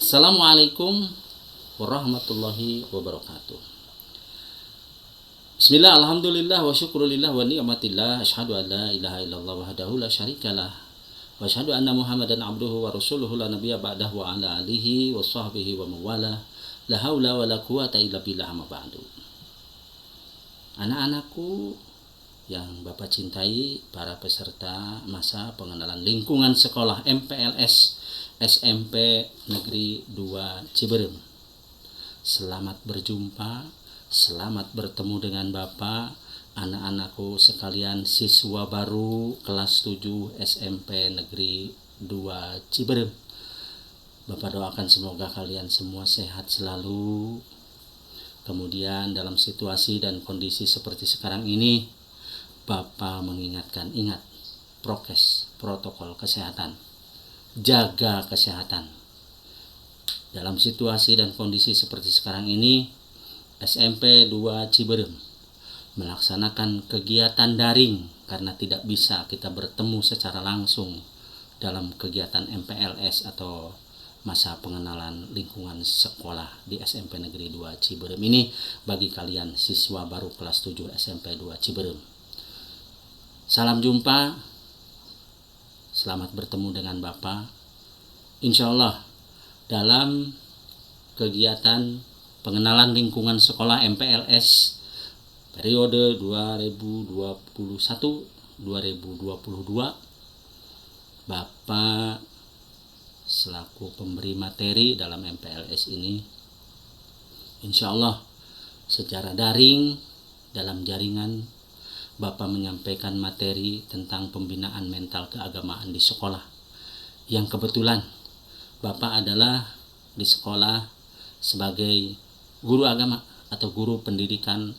Assalamualaikum warahmatullahi wabarakatuh. Bismillah, alhamdulillah, wa syukrulillah, wa ni'matillah, asyhadu an la ilaha illallah wahdahu la syarikalah, wa asyhadu anna Muhammadan abduhu wa rasuluhu la nabiyya ba'dahu wa ala alihi wa sahbihi wa mawalah. La haula wa la quwata illa billah, amma ba'du. Anak-anakku yang Bapak cintai, para peserta masa pengenalan lingkungan sekolah MPLS SMP Negeri 2 Ciberem. Selamat berjumpa, selamat bertemu dengan Bapak, anak-anakku sekalian, siswa baru kelas 7 SMP Negeri 2 Ciberem. Bapak doakan semoga kalian semua sehat selalu. Kemudian dalam situasi dan kondisi seperti sekarang ini, Bapak mengingatkan, ingat prokes, protokol kesehatan. Jaga kesehatan. Dalam situasi dan kondisi seperti sekarang ini, SMP 2 Ciberem melaksanakan kegiatan daring karena tidak bisa kita bertemu secara langsung dalam kegiatan MPLS atau masa pengenalan lingkungan sekolah di SMP Negeri 2 Ciberem ini bagi kalian siswa baru kelas 7 SMP 2 Ciberem. Salam jumpa, selamat bertemu dengan Bapak. Insya Allah dalam kegiatan pengenalan lingkungan sekolah MPLS periode 2021-2022, Bapak selaku pemberi materi dalam MPLS ini insya Allah secara daring dalam jaringan Bapak menyampaikan materi tentang pembinaan mental keagamaan di sekolah, yang kebetulan Bapak adalah di sekolah sebagai guru agama atau guru pendidikan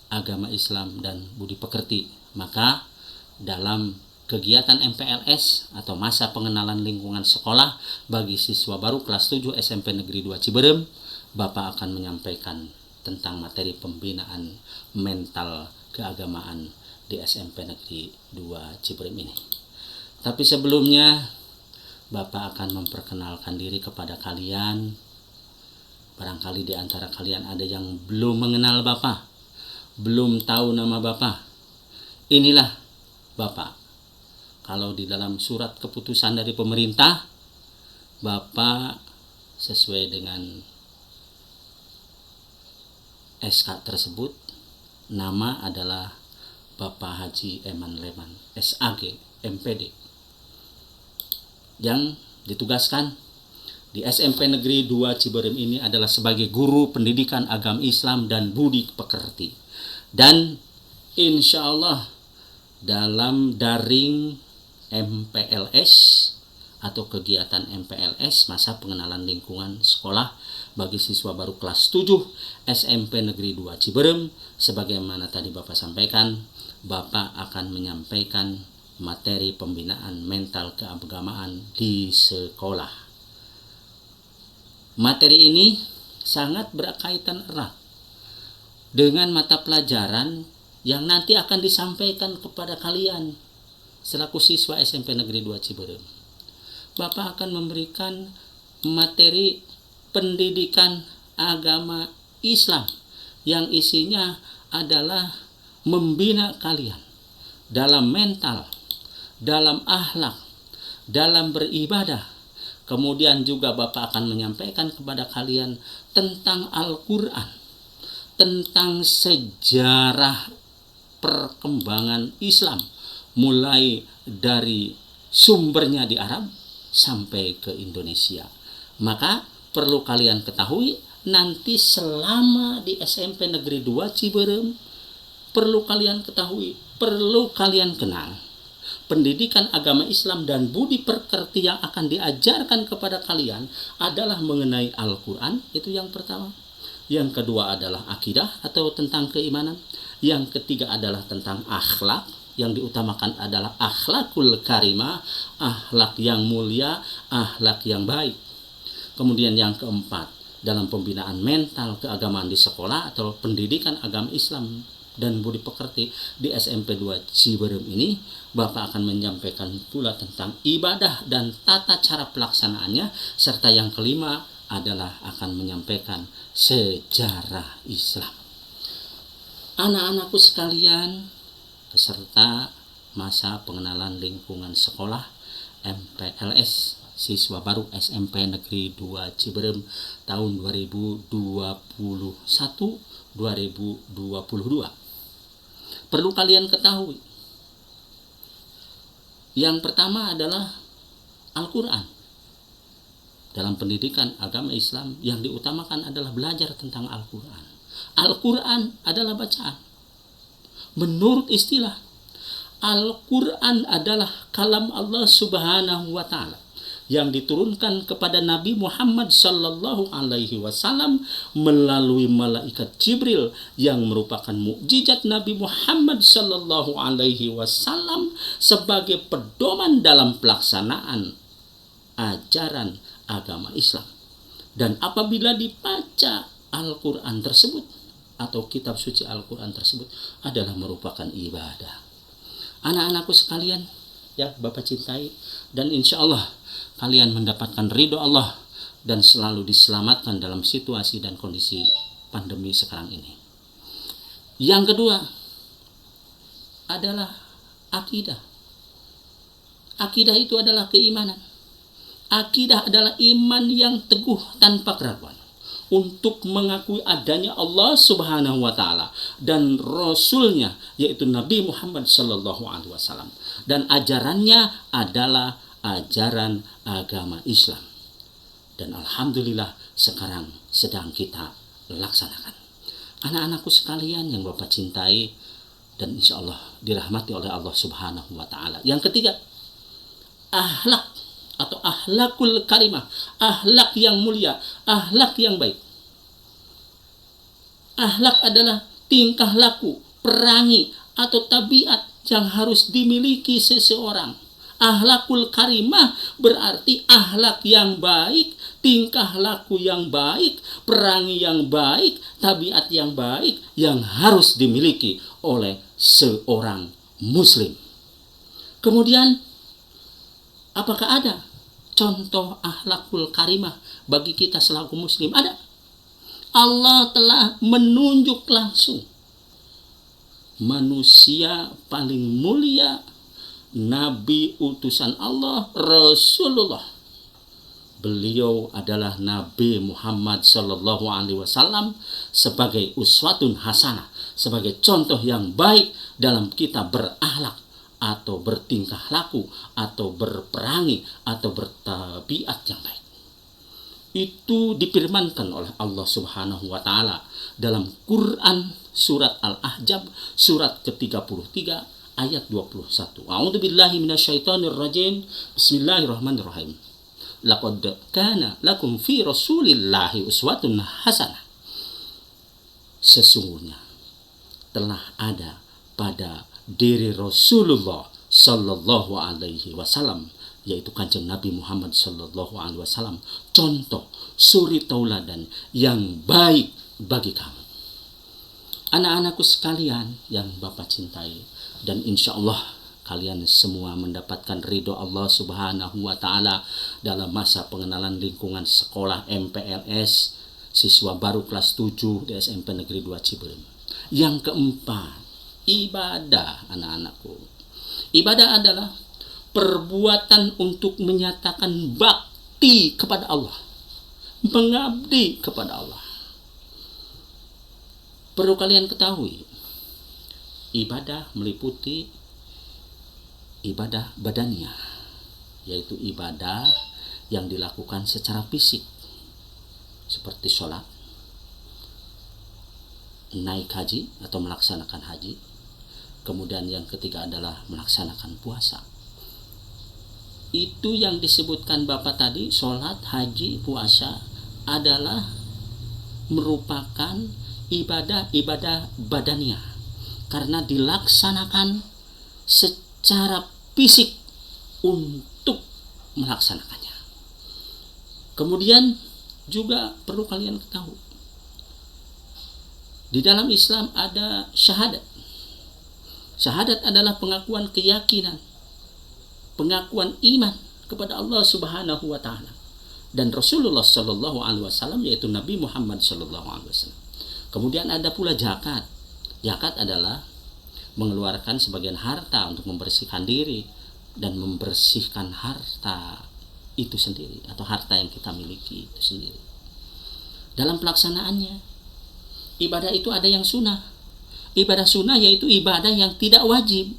agama Islam dan budi pekerti. Maka dalam kegiatan MPLS atau masa pengenalan lingkungan sekolah bagi siswa baru kelas 7 SMP Negeri 2 Ciberem, Bapak akan menyampaikan tentang materi pembinaan mental keagamaan di SMP Negeri 2 Ciberem ini. Tapi sebelumnya Bapak akan memperkenalkan diri kepada kalian. Barangkali di antara kalian ada yang belum mengenal Bapak, belum tahu nama Bapak. Inilah Bapak. Kalau di dalam surat keputusan dari pemerintah, Bapak sesuai dengan SK tersebut, nama adalah Bapak Haji Eman Leman, SAG, MPD, yang ditugaskan di SMP Negeri 2 Ciberem ini adalah sebagai guru pendidikan agama Islam dan budi pekerti. Dan insya Allah dalam daring MPLS atau kegiatan MPLS masa pengenalan lingkungan sekolah bagi siswa baru kelas 7 SMP Negeri 2 Ciberem, sebagaimana tadi Bapak sampaikan, Bapak akan menyampaikan materi pembinaan mental keagamaan di sekolah. Materi ini sangat berkaitan erat dengan mata pelajaran yang nanti akan disampaikan kepada kalian selaku siswa SMP Negeri 2 Ciberem. Bapak akan memberikan materi pendidikan agama Islam yang isinya adalah membina kalian dalam mental, dalam akhlak, dalam beribadah. Kemudian juga Bapak akan menyampaikan kepada kalian tentang Al-Quran, tentang sejarah perkembangan Islam, mulai dari sumbernya di Arab sampai ke Indonesia. Maka perlu kalian ketahui, nanti selama di SMP Negeri 2 Ciberem, perlu kalian ketahui, perlu kalian kenal pendidikan agama Islam dan budi pekerti yang akan diajarkan kepada kalian adalah mengenai Al-Quran, itu yang pertama. Yang kedua adalah akidah atau tentang keimanan. Yang ketiga adalah tentang akhlak, yang diutamakan adalah akhlakul karimah, akhlak yang mulia, akhlak yang baik. Kemudian yang keempat, dalam pembinaan mental keagamaan di sekolah atau pendidikan agama Islam dan budi pekerti di SMP 2 Ciberem ini, Bapak akan menyampaikan pula tentang ibadah dan tata cara pelaksanaannya, serta yang kelima adalah akan menyampaikan sejarah Islam. Anak-anakku sekalian, peserta masa pengenalan lingkungan sekolah MPLS siswa baru SMP Negeri 2 Ciberem tahun 2021-2022. Perlu kalian ketahui, yang pertama adalah Al-Quran. Dalam pendidikan agama Islam yang diutamakan adalah belajar tentang Al-Quran. Al-Quran adalah bacaan. Menurut istilah, Al-Quran adalah kalam Allah Subhanahu wa Ta'ala yang diturunkan kepada Nabi Muhammad sallallahu alaihi wasallam melalui malaikat Jibril yang merupakan mukjizat Nabi Muhammad sallallahu alaihi wasallam sebagai pedoman dalam pelaksanaan ajaran agama Islam. Dan apabila dibaca Al-Quran tersebut atau kitab suci Al-Quran tersebut adalah merupakan ibadah. Anak-anakku sekalian, ya Bapak cintai, dan insya Allah kalian mendapatkan ridho Allah dan selalu diselamatkan dalam situasi dan kondisi pandemi sekarang ini. Yang kedua adalah akidah. Akidah itu adalah keimanan. Akidah adalah iman yang teguh tanpa keraguan untuk mengakui adanya Allah Subhanahu wa Ta'ala dan Rasulnya, yaitu Nabi Muhammad sallallahu alaihi wasallam, dan ajarannya adalah ajaran agama Islam. Dan alhamdulillah sekarang sedang kita laksanakan. Anak-anakku sekalian yang Bapak cintai dan insya Allah dirahmati oleh Allah Subhanahu wa Ta'ala. Yang ketiga, akhlak atau akhlakul karimah, akhlak yang mulia, akhlak yang baik. Akhlak adalah tingkah laku, perangi atau tabiat yang harus dimiliki seseorang. Akhlakul karimah berarti akhlak yang baik, tingkah laku yang baik, perangi yang baik, tabiat yang baik yang harus dimiliki oleh seorang muslim. Kemudian, apakah ada contoh akhlakul karimah bagi kita selaku muslim? Ada. Allah telah menunjuk langsung manusia paling mulia, Nabi utusan Allah, Rasulullah. Beliau adalah Nabi Muhammad sallallahu alaihi wasallam sebagai uswatun hasanah, sebagai contoh yang baik dalam kita berakhlak atau bertingkah laku atau berperangi atau bertabiat yang baik. Itu difirmankan oleh Allah Subhanahu wa Ta'ala dalam Quran surat Al-Ahzab surat ke-33 ayat 21. A'udzubillahi minasyaitonir rajim. Bismillahirrahmanirrahim. Laqad kana lakum fi Rasulillahi uswatun hasanah. Sesungguhnya telah ada pada diri Rasulullah sallallahu alaihi wasallam, yaitu Kanjeng Nabi Muhammad sallallahu alaihi wasallam, contoh suri tauladan yang baik bagi kamu. Anak-anakku sekalian yang Bapak cintai, dan insya Allah kalian semua mendapatkan ridho Allah Subhanahu wa Ta'ala dalam masa pengenalan lingkungan sekolah MPLS siswa baru kelas 7 di SMP Negeri 2 Ciberem. Yang keempat, ibadah. Anak-anakku, ibadah adalah perbuatan untuk menyatakan bakti kepada Allah, mengabdi kepada Allah. Perlu kalian ketahui, ibadah meliputi ibadah badaniah, yaitu ibadah yang dilakukan secara fisik seperti sholat, naik haji atau melaksanakan haji. Kemudian yang ketiga adalah melaksanakan puasa. Itu yang disebutkan Bapak tadi, sholat, haji, puasa adalah merupakan ibadah-ibadah badaniah karena dilaksanakan secara fisik untuk melaksanakannya. Kemudian juga perlu kalian ketahui, di dalam Islam ada syahadat. Syahadat adalah pengakuan keyakinan, pengakuan iman kepada Allah Subhanahu wa Ta'ala dan Rasulullah Shallallahu Alaihi Wasallam, yaitu Nabi Muhammad Shallallahu Alaihi Wasallam. Kemudian ada pula zakat. Zakat adalah mengeluarkan sebagian harta untuk membersihkan diri dan membersihkan harta itu sendiri, atau harta yang kita miliki itu sendiri. Dalam pelaksanaannya, ibadah itu ada yang sunnah. Ibadah sunnah yaitu ibadah yang tidak wajib.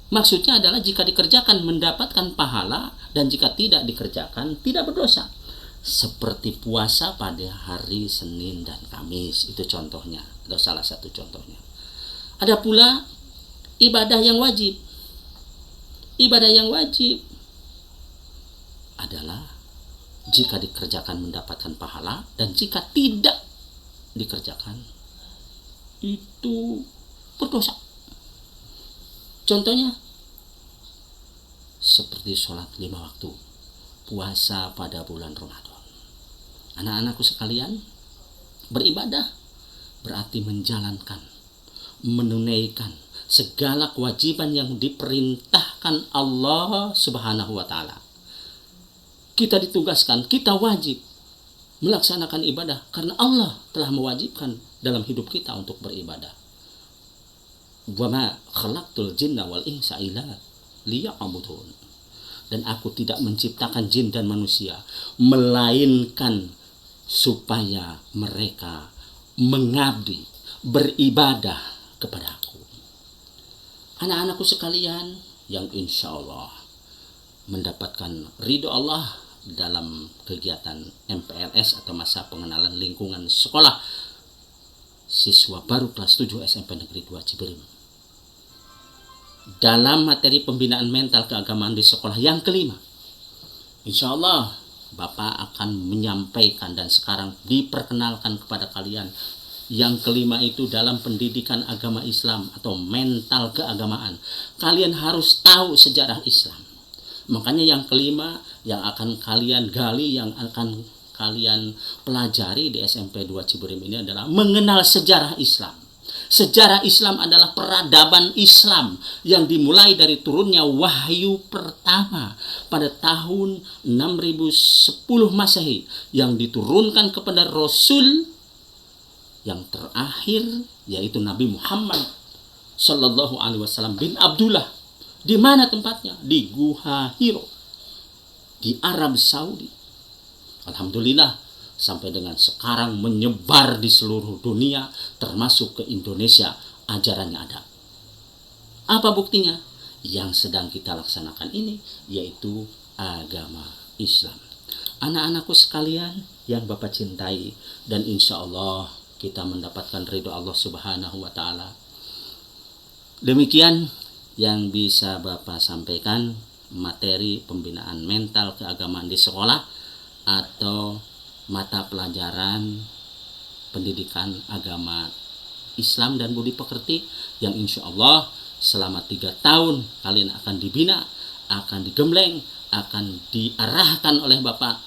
Maksudnya adalah jika dikerjakan mendapatkan pahala, dan jika tidak dikerjakan tidak berdosa. Seperti puasa pada hari Senin dan Kamis, itu contohnya, atau salah satu contohnya. Ada pula ibadah yang wajib. Ibadah yang wajib adalah jika dikerjakan mendapatkan pahala, dan jika tidak dikerjakan itu berdosa. Contohnya seperti sholat 5 waktu, puasa pada bulan Ramadan. Anak-anakku sekalian, beribadah berarti menjalankan, menunaikan segala kewajiban yang diperintahkan Allah Subhanahu wa Ta'ala. Kita ditugaskan, kita wajib melaksanakan ibadah karena Allah telah mewajibkan dalam hidup kita untuk beribadah. Wa ma khalaqtul jinna wal insa illa liya'budun. Dan aku tidak menciptakan jin dan manusia melainkan supaya mereka mengabdi, beribadah kepada aku. Anak-anakku sekalian yang insya Allah mendapatkan ridho Allah dalam kegiatan MPLS atau masa pengenalan lingkungan sekolah siswa baru kelas 7 SMP Negeri 2 Ciberem. Dalam materi pembinaan mental keagamaan di sekolah yang kelima, insya Allah Bapak akan menyampaikan dan sekarang diperkenalkan kepada kalian. Yang kelima itu dalam pendidikan agama Islam atau mental keagamaan. Kalian harus tahu sejarah Islam. Makanya yang kelima yang akan kalian gali, yang akan kalian pelajari di SMP 2 Ciberem ini adalah mengenal sejarah Islam. Sejarah Islam adalah peradaban Islam yang dimulai dari turunnya wahyu pertama pada tahun 6010 Masehi yang diturunkan kepada Rasul yang terakhir, yaitu Nabi Muhammad Sallallahu Alaihi Wasallam bin Abdullah. Di mana tempatnya? Di Gua Hiro di Arab Saudi. Alhamdulillah sampai dengan sekarang menyebar di seluruh dunia, termasuk ke Indonesia, ajarannya ada. Apa buktinya? Yang sedang kita laksanakan ini yaitu agama Islam. Anak-anakku sekalian yang Bapak cintai, dan insya Allah kita mendapatkan ridho Allah Subhanahu wa Ta'ala. Demikian yang bisa Bapak sampaikan materi pembinaan mental keagamaan di sekolah atau mata pelajaran pendidikan agama Islam dan budi pekerti yang insya Allah selama 3 tahun kalian akan dibina, akan digembleng, akan diarahkan oleh Bapak.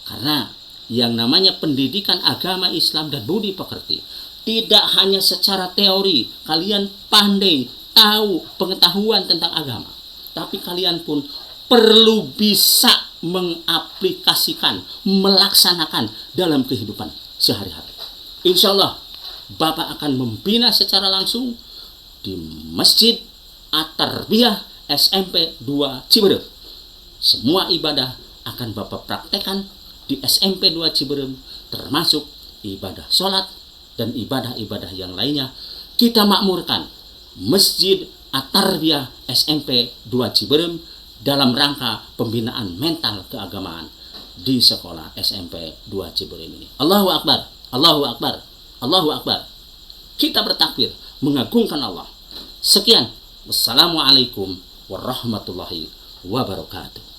Karena yang namanya pendidikan agama Islam dan budi pekerti tidak hanya secara teori kalian pandai tahu pengetahuan tentang agama, tapi kalian pun perlu bisa mengaplikasikan, melaksanakan dalam kehidupan sehari-hari. Insya Allah Bapak akan membina secara langsung di Masjid At-Tarbiyah SMP 2 Ciberem. Semua ibadah akan Bapak praktekkan di SMP 2 Ciberem, termasuk ibadah sholat dan ibadah-ibadah yang lainnya. Kita makmurkan Masjid At-Tarbiyah SMP 2 Ciberem dalam rangka pembinaan mental keagamaan di sekolah SMP 2 Ciberem ini. Allahu Akbar, Allahu Akbar, Allahu Akbar. Kita bertakbir mengagungkan Allah. Sekian. Wassalamualaikum warahmatullahi wabarakatuh.